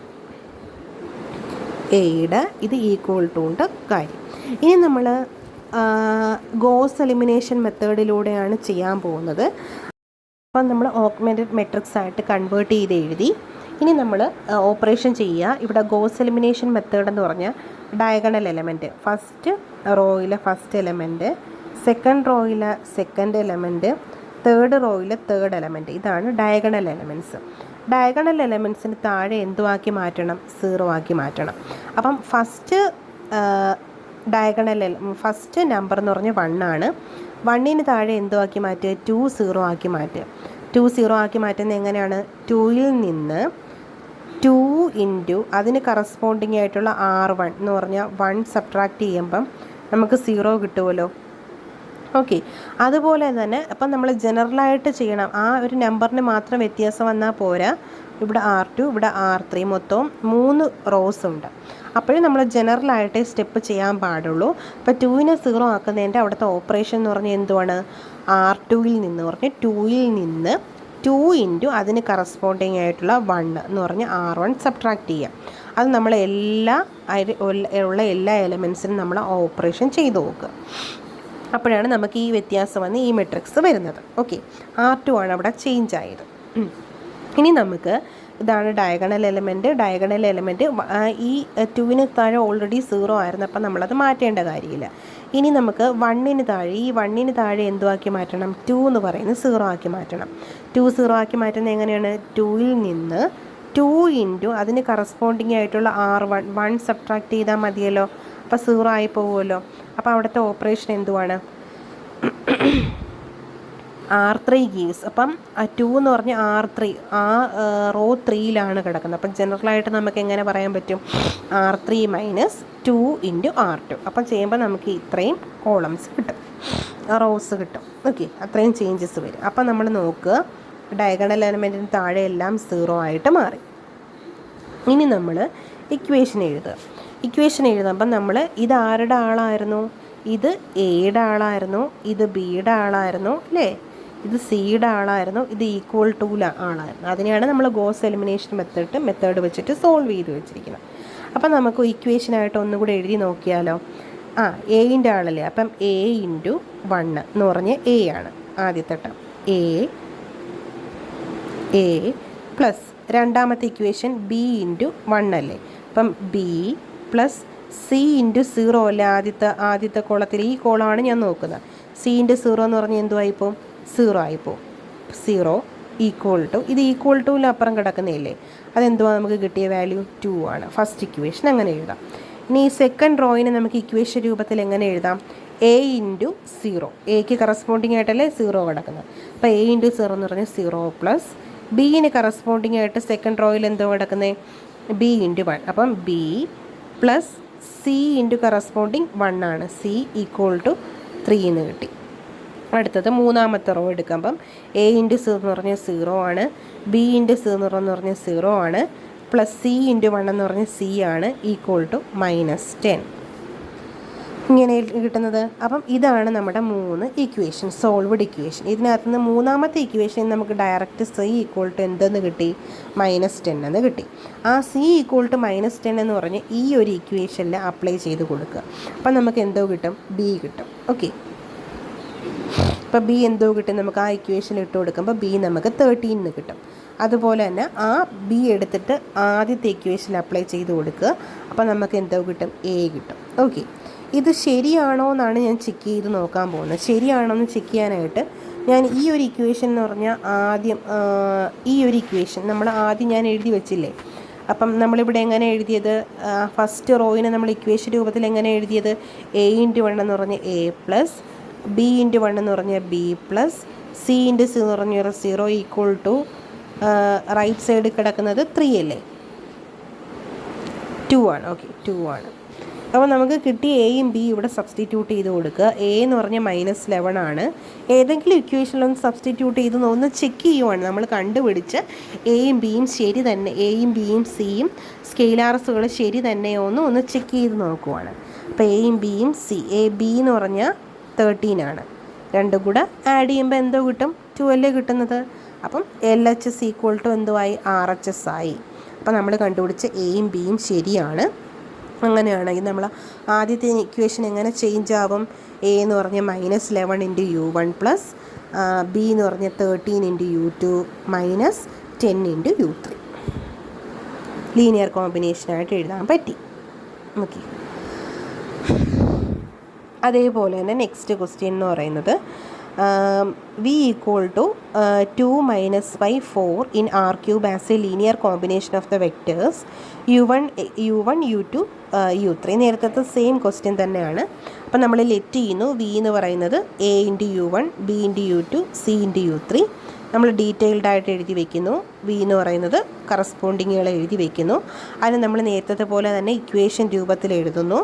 എയുടെ ഇത് =ൻ്റെ കാര്യം. ഇനി നമ്മൾ ഗോസ് എലിമിനേഷൻ മെത്തേഡിലൂടെയാണ് ചെയ്യാൻ പോകുന്നത്. അപ്പം നമ്മൾ ഓഗ്മെൻറ്റഡ് മെട്രിക്സ് ആയിട്ട് കൺവേർട്ട് ചെയ്ത് എഴുതി. ഇനി നമ്മൾ ഓപ്പറേഷൻ ചെയ്യുക. ഇവിടെ ഗോസ് എലിമിനേഷൻ മെത്തേഡ് എന്ന് പറഞ്ഞാൽ ഡയഗണൽ എലമെൻറ്റ്, ഫസ്റ്റ് റോയിലെ ഫസ്റ്റ് എലമെൻറ്റ്, സെക്കൻഡ് റോയിലെ സെക്കൻഡ് എലമെൻറ്റ്, തേർഡ് റോയിലെ തേർഡ് എലമെൻറ്റ്, ഇതാണ് ഡയഗണൽ എലമെൻറ്റ്സ്. ഡയഗണൽ എലമെൻറ്റ്സിന് താഴെ എന്തുവാക്കി മാറ്റണം? 0 ആക്കി മാറ്റണം. അപ്പം ഫസ്റ്റ് നമ്പർ എന്ന് പറഞ്ഞാൽ 1 ആണ്. 1ന് താഴെ എന്തുവാക്കി മാറ്റുക? 2 0 ആക്കി മാറ്റുക. 2 0 ആക്കി മാറ്റുന്നത് എങ്ങനെയാണ്? 2ൽ നിന്ന് 2 × അതിന് കറസ്പോണ്ടിങ് ആയിട്ടുള്ള R1 എന്ന് പറഞ്ഞാൽ 1 സബ്ട്രാക്ട് ചെയ്യുമ്പം നമുക്ക് 0 കിട്ടുമല്ലോ. ഓക്കെ, അതുപോലെ തന്നെ അപ്പം നമ്മൾ ജനറലായിട്ട് ചെയ്യണം. ആ ഒരു നമ്പറിന് മാത്രം വ്യത്യാസം വന്നാൽ പോരാ. ഇവിടെ R2 ഇവിടെ R3 മൊത്തം 3 റോസ് ഉണ്ട്. അപ്പോഴും നമ്മൾ ജനറലായിട്ട് സ്റ്റെപ്പ് ചെയ്യാൻ പാടുള്ളൂ. അപ്പോൾ 2നെ 0 ആക്കുന്നതിൻ്റെ അവിടുത്തെ ഓപ്പറേഷൻ എന്ന് പറഞ്ഞാൽ എന്തുവാണ്? R2ൽ നിന്ന് 2ൽ നിന്ന് 2 × അതിന് കറസ്പോണ്ടിങ് ആയിട്ടുള്ള 1 എന്ന് പറഞ്ഞാൽ R1 സബ്ട്രാക്ട് ചെയ്യാം. അത് നമ്മൾ എല്ലാ എലമെൻസിനും നമ്മൾ ഓപ്പറേഷൻ ചെയ്ത് നോക്കുക. അപ്പോഴാണ് നമുക്ക് ഈ വ്യത്യാസം വന്ന് ഈ മെട്രിക്സ് വരുന്നത്. ഓക്കെ, R2 ആണ് അവിടെ ചേഞ്ച് ആയത്. ഇനി നമുക്ക് ഇതാണ് ഡയഗണൽ എലമെൻറ്റ്. ഡയഗണൽ എലമെൻറ്റ് ഈ 2ന് താഴെ ഓൾറെഡി 0 ആയിരുന്നു, അപ്പം നമ്മളത് മാറ്റേണ്ട കാര്യമില്ല. ഇനി നമുക്ക് 1ന് താഴെ, ഈ 1ന് താഴെ എന്തുവാക്കി മാറ്റണം? 2 എന്ന് പറയുന്നത് 0 ആക്കി മാറ്റണം. 2 0 ആക്കി മാറ്റുന്നത് എങ്ങനെയാണ്? 2ൽ നിന്ന് 2 ഇൻറ്റു അതിന് കറസ്പോണ്ടിങ് ആയിട്ടുള്ള R1 1 സബ്ട്രാക്ട് ചെയ്താൽ മതിയല്ലോ. അപ്പോൾ 0 ആയി പോകുമല്ലോ. അപ്പോൾ അവിടുത്തെ ഓപ്പറേഷൻ എന്തുവാണ്? R3 gives. അപ്പം 2 എന്ന് പറഞ്ഞാൽ R3 ആ റോ 3യിലാണ് കിടക്കുന്നത്. അപ്പം ജനറലായിട്ട് നമുക്ക് എങ്ങനെ പറയാൻ പറ്റും? R3 minus 2 into R2. അപ്പം ചെയ്യുമ്പോൾ നമുക്ക് ഇത്രയും കോളംസ് കിട്ടും, റോസ് കിട്ടും. ഓക്കെ, അത്രയും ചേഞ്ചസ് വരും. അപ്പം നമ്മൾ നോക്കുക, ഡയഗണൽ എലമെൻറ്റിന് താഴെ എല്ലാം 0 ആയിട്ട് മാറി. ഇനി നമ്മൾ ഇക്വേഷൻ എഴുതുക. ഇക്വേഷൻ എഴുതുമ്പം നമ്മൾ ഇത് ആരുടെ ആളായിരുന്നു? ഇത് എയുടെ ആളായിരുന്നു, ഇത് ബിയുടെ ആളായിരുന്നു അല്ലേ, ഇത് സിയുടെ ആളായിരുന്നു, ഇത് ഈക്വൽ ടു ആളായിരുന്നു. അതിനെയാണ് നമ്മൾ ഗോസ് എലിമിനേഷൻ മെത്തേഡ് വെച്ചിട്ട് സോൾവ് ചെയ്ത് വെച്ചിരിക്കുന്നത്. അപ്പം നമുക്ക് ഇക്വേഷനായിട്ട് ഒന്നുകൂടെ എഴുതി നോക്കിയാലോ. എയിൻ്റെ ആളല്ലേ, അപ്പം എ ഇൻറ്റു 1 എന്ന് പറഞ്ഞ് എ ആണ് ആദ്യത്തെ ടേം. എ പ്ലസ് രണ്ടാമത്തെ ഇക്വേഷൻ ബി ഇൻറ്റു 1 അല്ലേ, അപ്പം ബി പ്ലസ് സി ഇൻറ്റു 0 അല്ലേ ആദ്യത്തെ കോളത്തിൽ. ഈ കോളമാണ് ഞാൻ നോക്കുന്നത്. സി ഇൻറ്റു 0 എന്ന് പറഞ്ഞാൽ എന്തുവായിപ്പോൾ? 0 ആയിപ്പോൾ. 0 ഈക്വൽ ടു, ഇത് ഈക്വൽ ടുവിൽ അപ്പുറം കിടക്കുന്നില്ലേ, അതെന്തുവാ നമുക്ക് കിട്ടിയ വാല്യൂ? 2 ആണ്. ഫസ്റ്റ് ഇക്വേഷൻ അങ്ങനെ എഴുതാം. ഇനി ഈ സെക്കൻഡ് റോയിനെ നമുക്ക് ഇക്വേഷൻ രൂപത്തിൽ എങ്ങനെ എഴുതാം? എ ഇൻറ്റു 0, എക്ക് കറസ്പോണ്ടിങ് ആയിട്ടല്ലേ 0 കിടക്കുന്നത്. അപ്പോൾ എ ഇൻറ്റു 0 എന്ന് പറഞ്ഞാൽ 0 പ്ലസ് ബിന് കറസ്പോണ്ടിങ് ആയിട്ട് സെക്കൻഡ് റോയിൽ എന്തോ കിടക്കുന്നത്? B into 1. അപ്പം B plus C into corresponding 1 ആണ്. സി ഈക്വൽ ടു 3 എന്ന് കിട്ടി. അടുത്തത് മൂന്നാമത്തെ റോ എടുക്കുമ്പം എ ഇൻറ്റു 0 എന്ന് പറഞ്ഞാൽ 0 ആണ്, ബി ഇൻറ്റു 0 എന്ന് പറഞ്ഞാൽ 0 ആണ്, പ്ലസ് സി ഇൻറ്റു 1 എന്ന് പറഞ്ഞാൽ സി ആണ്, ഈക്വൽ ടു -10. ഇങ്ങനെ കിട്ടുന്നത്. അപ്പം ഇതാണ് നമ്മുടെ 3 ഇക്വേഷൻ, സോൾവഡ് ഇക്വേഷൻ. ഇതിനകത്ത് നിന്ന് മൂന്നാമത്തെ ഇക്വേഷൻ നമുക്ക് ഡയറക്റ്റ് സി ഈക്വൽ ടു എന്തെന്ന് കിട്ടി? -10 എന്ന് കിട്ടി. ആ സി ഈക്വൽ ടു -10 എന്ന് പറഞ്ഞ് ഈ ഒരു ഇക്വേഷനിൽ അപ്ലൈ ചെയ്ത് കൊടുക്കുക. അപ്പം നമുക്ക് എന്തോ കിട്ടും? ബി കിട്ടും. ഓക്കെ, അപ്പോൾ ബി എന്തോ കിട്ടും? നമുക്ക് ആ ഇക്വേഷൻ ഇട്ട് കൊടുക്കുമ്പോൾ ബി നമുക്ക് 13 എന്ന് കിട്ടും. അതുപോലെ തന്നെ ആ ബി എടുത്തിട്ട് ആദ്യത്തെ ഇക്വേഷൻ അപ്ലൈ ചെയ്ത് കൊടുക്കുക. അപ്പോൾ നമുക്ക് എന്തോ കിട്ടും? എ കിട്ടും. ഓക്കെ, ഇത് ശരിയാണോ എന്നാണ് ഞാൻ ചെക്ക് ചെയ്ത് നോക്കാൻ പോകുന്നത്. ശരിയാണോ എന്ന് ചെക്ക് ചെയ്യാനായിട്ട് ഞാൻ ഈ ഒരു ഇക്വേഷൻ എന്ന് പറഞ്ഞാൽ ആദ്യം ഈ ഒരു ഇക്വേഷൻ നമ്മൾ ആദ്യം ഞാൻ എഴുതി വെച്ചില്ലേ. അപ്പം നമ്മളിവിടെ എങ്ങനെ എഴുതിയത്? ഫസ്റ്റ് റോയിനെ നമ്മൾ ഇക്വേഷൻ രൂപത്തിൽ എങ്ങനെ എഴുതിയത്? എ ഇൻറ്റു 1 എന്ന് പറഞ്ഞാൽ എ പ്ലസ് ബി ഇൻറ്റു 1 എന്ന് പറഞ്ഞാൽ ബി പ്ലസ് സി ഇൻറ്റു 0 എന്ന് പറഞ്ഞാൽ 0 ഈക്വൽ ടു റൈറ്റ് സൈഡ് കിടക്കുന്നത് 3 അല്ലേ, 2 ആണ്. ഓക്കെ, 2 ആണ്. അപ്പോൾ നമുക്ക് കിട്ടിയ എയും ബി ഇവിടെ സബ്സ്റ്റിറ്റ്യൂട്ട് ചെയ്ത് കൊടുക്കുക. എ എന്ന് പറഞ്ഞാൽ -11 ആണ്. ഏതെങ്കിലും ഇക്വേഷനിലൊന്ന് സബ്സ്റ്റിറ്റ്യൂട്ട് ചെയ്ത് ഒന്ന് ചെക്ക് ചെയ്യുവാണ്. നമ്മൾ കണ്ടുപിടിച്ച് എയും ബിയും ശരി തന്നെ, എയും ബിയും സിയും സ്കെയിലാർസുകൾ ശരി തന്നെയോ ഒന്ന് ചെക്ക് ചെയ്ത് നോക്കുവാണ്. അപ്പോൾ എയും ബിയും സി, എ ബി എന്ന് പറഞ്ഞാൽ 13 ആണ്. രണ്ടും കൂടെ ആഡ് ചെയ്യുമ്പോൾ എന്തോ കിട്ടും? 12 കിട്ടുന്നത്. അപ്പം LHS ഈക്വൽ ടു എന്തോ ആയി? RHS ആയി. അപ്പം നമ്മൾ കണ്ടുപിടിച്ച് എയും ബിയും ശരിയാണ്. അങ്ങനെയാണെങ്കിൽ നമ്മൾ ആദ്യത്തെ ഇക്വേഷൻ എങ്ങനെ ചേഞ്ച് ആവും? എ എന്ന് പറഞ്ഞാൽ -11 ഇൻറ്റു U1 പ്ലസ് ബി എന്ന് പറഞ്ഞാൽ 13 into U2 minus 10 into U3. Linear കോമ്പിനേഷനായിട്ട് എഴുതാൻ പറ്റി. ഓക്കെ, അതേപോലെ തന്നെ നെക്സ്റ്റ് ക്വസ്റ്റ്യൻ എന്ന് പറയുന്നത് V equal to 2 - 4 in R³ as a linear combination of the vectors U1 U2 U3. നേരത്തെ സെയിം ക്വസ്റ്റ്യൻ തന്നെയാണ്. അപ്പം നമ്മൾ ലെറ്റ് ചെയ്യുന്നു. വി എന്ന് പറയുന്നത് A into U1, B into U2, C into U3. നമ്മൾ ഡീറ്റെയിൽഡ് ആയിട്ട് എഴുതി വയ്ക്കുന്നു. വി എന്ന് പറയുന്നത് കറസ്പോണ്ടിങ്ങുകൾ എഴുതി വയ്ക്കുന്നു. അതിന് നമ്മൾ നേരത്തെ പോലെ തന്നെ ഇക്വേഷൻ രൂപത്തിൽ എഴുതുന്നു.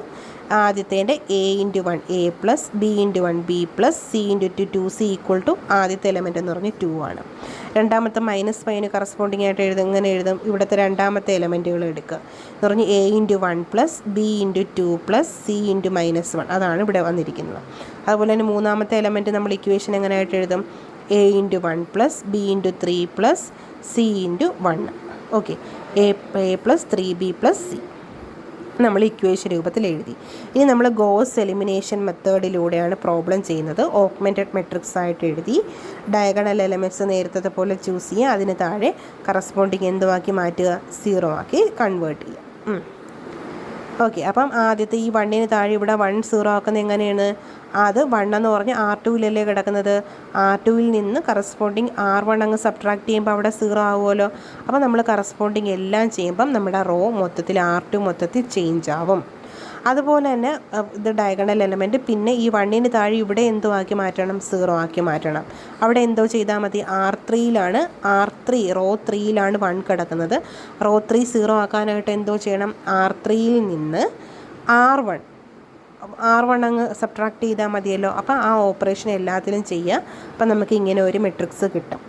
ആദ്യത്തേൻ്റെ A into 1 A plus B into 1 B plus C into 2 C equal to ആദ്യത്തെ എലമെൻ്റ് എന്ന് പറഞ്ഞാൽ 2 ആണ്. രണ്ടാമത്തെ -5 കറസ്പോണ്ടിങ് ആയിട്ട് എങ്ങനെ എഴുതും? ഇവിടുത്തെ രണ്ടാമത്തെ എലമെൻറ്റുകൾ എടുക്കുക എന്ന് പറഞ്ഞ് A into 1 plus B into 2 plus C into -1 അതാണ് ഇവിടെ വന്നിരിക്കുന്നത്. അതുപോലെ തന്നെ മൂന്നാമത്തെ എലമെൻറ്റ് നമ്മൾ ഇക്വേഷൻ എങ്ങനെയായിട്ട് എഴുതും? A into 1 plus B into 3 plus C into 1. Okay, A plus 3b plus C. നമ്മൾ ഇക്വേഷൻ രൂപത്തിൽ എഴുതി. ഇനി നമ്മൾ ഗോസ് എലിമിനേഷൻ മെത്തേഡിലൂടെയാണ് പ്രോബ്ലം ചെയ്യുന്നത്. ഓഗ്മെൻറ്റഡ് മെട്രിക്സ് ആയിട്ട് എഴുതി ഡയഗണൽ എലമെൻറ്റ്സ് നേരത്തെ പോലെ ചൂസ് ചെയ്യുക, അതിന് താഴെ കറസ്പോണ്ടിങ് എന്തുവാക്കി മാറ്റുക, 0 ആക്കി കൺവേർട്ട് ചെയ്യുക. ഓക്കെ, അപ്പം ആദ്യത്തെ ഈ 1ന് താഴെ ഇവിടെ 1 0 ആക്കുന്നത് എങ്ങനെയാണ്, അത് 1 എന്ന് പറഞ്ഞ് R2-ലല്ലേ കിടക്കുന്നത്, R2-ൽ നിന്ന് കറസ്പോണ്ടിങ് R1 അങ്ങ് സബ്ട്രാക്ട് ചെയ്യുമ്പോൾ അവിടെ 0 ആവുമല്ലോ. അപ്പോൾ നമ്മൾ കറസ്പോണ്ടിങ് എല്ലാം ചെയ്യുമ്പം നമ്മുടെ റോ മൊത്തത്തിൽ R2 മൊത്തത്തിൽ ചേഞ്ച് ആവും. അതുപോലെ തന്നെ ഇത് ഡയഗണൽ എലമെൻറ്റ്. പിന്നെ ഈ 1ന് താഴെ ഇവിടെ എന്തോ ആക്കി മാറ്റണം, 0 ആക്കി മാറ്റണം. അവിടെ എന്തോ ചെയ്താൽ മതി, R3-ലാണ് റോ 3-ലാണ് 1 കിടക്കുന്നത്. റോ 3 0 ആക്കാനായിട്ട് എന്തോ ചെയ്യണം, R3-ൽ നിന്ന് R1 അങ്ങ് സബ്ട്രാക്ട് ചെയ്താൽ മതിയല്ലോ. അപ്പോൾ ആ ഓപ്പറേഷൻ എല്ലാത്തിലും ചെയ്യുക. അപ്പം നമുക്ക് ഇങ്ങനെ ഒരു മെട്രിക്സ് കിട്ടും.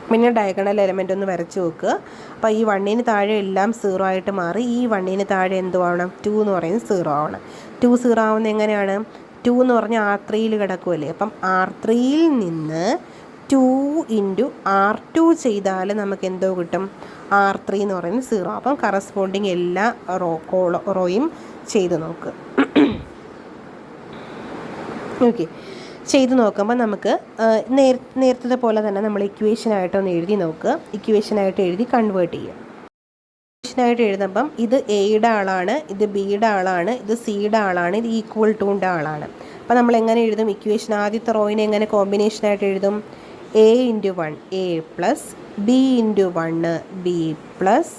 പിന്നെ ഡയഗണൽ എലമെൻ്റ് ഒന്ന് വരച്ച് നോക്കുക. അപ്പോൾ ഈ 1ന് താഴെ എല്ലാം 0 ആയിട്ട് മാറി. ഈ 1ന് താഴെ എന്തോ ആവണം, 2 എന്ന് പറയുന്നത് 0 ആവണം. 2 0 ആവുന്നത് എങ്ങനെയാണ്, 2 എന്ന് പറഞ്ഞാൽ R3-ൽ കിടക്കുമല്ലേ. അപ്പം R3-ൽ നിന്ന് 2 × R2 ചെയ്താൽ നമുക്ക് എന്തോ കിട്ടും, R3 എന്ന് പറയുന്നത് 0. അപ്പം കറസ്പോണ്ടിങ് എല്ലാ റോയും ചെയ്ത് നോക്കുക. ഓക്കെ, ചെയ്ത് നോക്കുമ്പോൾ നമുക്ക് നേരത്തെ പോലെ തന്നെ നമ്മൾ ഇക്വേഷനായിട്ടൊന്ന് എഴുതി നോക്കുക. ഇക്വേഷനായിട്ട് എഴുതി കൺവേർട്ട് ചെയ്യുക. ഇക്വേഷനായിട്ട് എഴുതുമ്പം ഇത് എയുടെ ആളാണ്, ഇത് ബിയുടെ ആളാണ്, ഇത് സിയുടെ ആളാണ്, ഇത് ഈക്വൽ ടൂൻ്റെ ആളാണ്. അപ്പോൾ നമ്മൾ എങ്ങനെ എഴുതും ഇക്വേഷൻ, ആദ്യത്തെ റോയിനെ എങ്ങനെ കോമ്പിനേഷനായിട്ട് എഴുതും, A × 1 A plus B × 1 B plus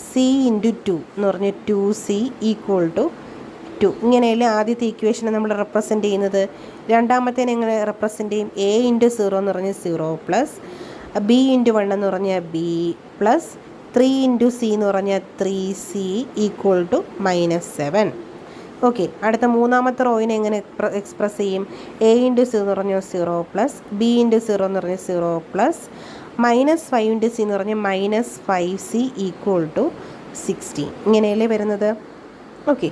C × 2 എന്ന് പറഞ്ഞ് 2C ഈക്വൽ ടു 2. ഇങ്ങനെയല്ലേ ആദ്യത്തെ ഇക്വേഷനെ നമ്മൾ റെപ്രസെൻ്റ് ചെയ്യുന്നത്. രണ്ടാമത്തേനെ എങ്ങനെ റെപ്രസെൻ്റ് ചെയ്യും, A × 0 എന്ന് പറഞ്ഞാൽ 0 പ്ലസ് B × 1 എന്ന് പറഞ്ഞാൽ B പ്ലസ് 3 × C എന്ന് പറഞ്ഞാൽ 3C ഈക്വൽ ടു -7. ഓക്കെ, അടുത്ത മൂന്നാമത്തെ റോയിനെ എങ്ങനെ എക്സ്പ്രസ് ചെയ്യും, A × 0 എന്ന് പറഞ്ഞാൽ 0 പ്ലസ് B × 0 എന്ന് പറഞ്ഞാൽ 0 പ്ലസ് -5 × C എന്ന് പറഞ്ഞാൽ -5C ഈക്വൽ ടു 16. ഇങ്ങനെയല്ലേ വരുന്നത്. ഓക്കെ,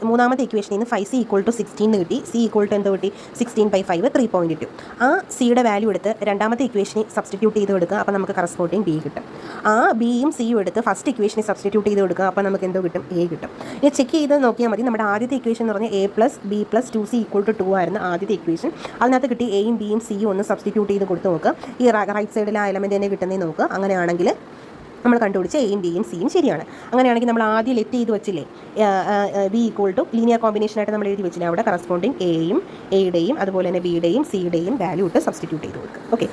മൂന്നാമത്തെ ഇക്വേഷനിൽ നിന്ന് 5C ഈക്വൽ ടു 16 കിട്ടി. C ഈക്വൽ ടു എന്ത് കിട്ടി, 16/5 3.2. ആ സിയുടെ വാല്യൂ എടുത്ത് രണ്ടാമത്തെ ഇക്വേഷനിൽ സബ്സ്റ്റിറ്റ്യൂട്ട് ചെയ്ത് കൊടുക്കുക. അപ്പോൾ നമുക്ക് കറസ്പോണ്ടിങ് B കിട്ടും. ആ ബിയും സിയും എടുത്ത് ഫസ്റ്റ് ഇക്വേഷനിൽ സബ്സ്റ്റിറ്റ്യൂട്ട് ചെയ്ത് കൊടുക്കുക. അപ്പോൾ നമുക്ക് എന്തോ കിട്ടും, A കിട്ടും. ഇനി ചെക്ക് ചെയ്ത് നോക്കിയാൽ മതി. നമ്മുടെ ആദ്യത്തെ ഇക്വേഷൻ എന്ന് പറഞ്ഞാൽ A plus B plus 2C equal to 2 ആയിരുന്നു ആദ്യത്തെ ഇക്വേഷൻ. അതിനകത്ത് കിട്ടി എയും ബിയും സിയും ഒന്ന് സബ്സ്റ്റിറ്റ്യൂട്ട് ചെയ്ത് കൊടുത്ത് നോക്കുക. ഈ റൈറ്റ് സൈഡിൽ ആ എലമെൻറ്റ് തന്നെ കിട്ടുന്നതെന്ന് നോക്കുക. അങ്ങനെയാണെങ്കിൽ നമ്മൾ കണ്ടുപിടിച്ച് എയും ബിയും സിയും ശരിയാണ്. അങ്ങനെയാണെങ്കിൽ നമ്മൾ ആദ്യം ലെറ്റ് ചെയ്ത് വെച്ചില്ലേ, ബി ഈക്വൽ ടു ലീനിയർ കോമ്പിനേഷനായിട്ട് നമ്മൾ എഴുതി വെച്ചില്ലേ, അവിടെ കറസ്പോണ്ടിങ് എയുടെയും അതുപോലെ തന്നെ ബിയുടെയും സിയുടെയും വാല്യൂ ഇട്ട് സബ്സ്റ്റിറ്റ്യൂട്ട് ചെയ്ത് കൊടുക്കുക. ഓക്കെ.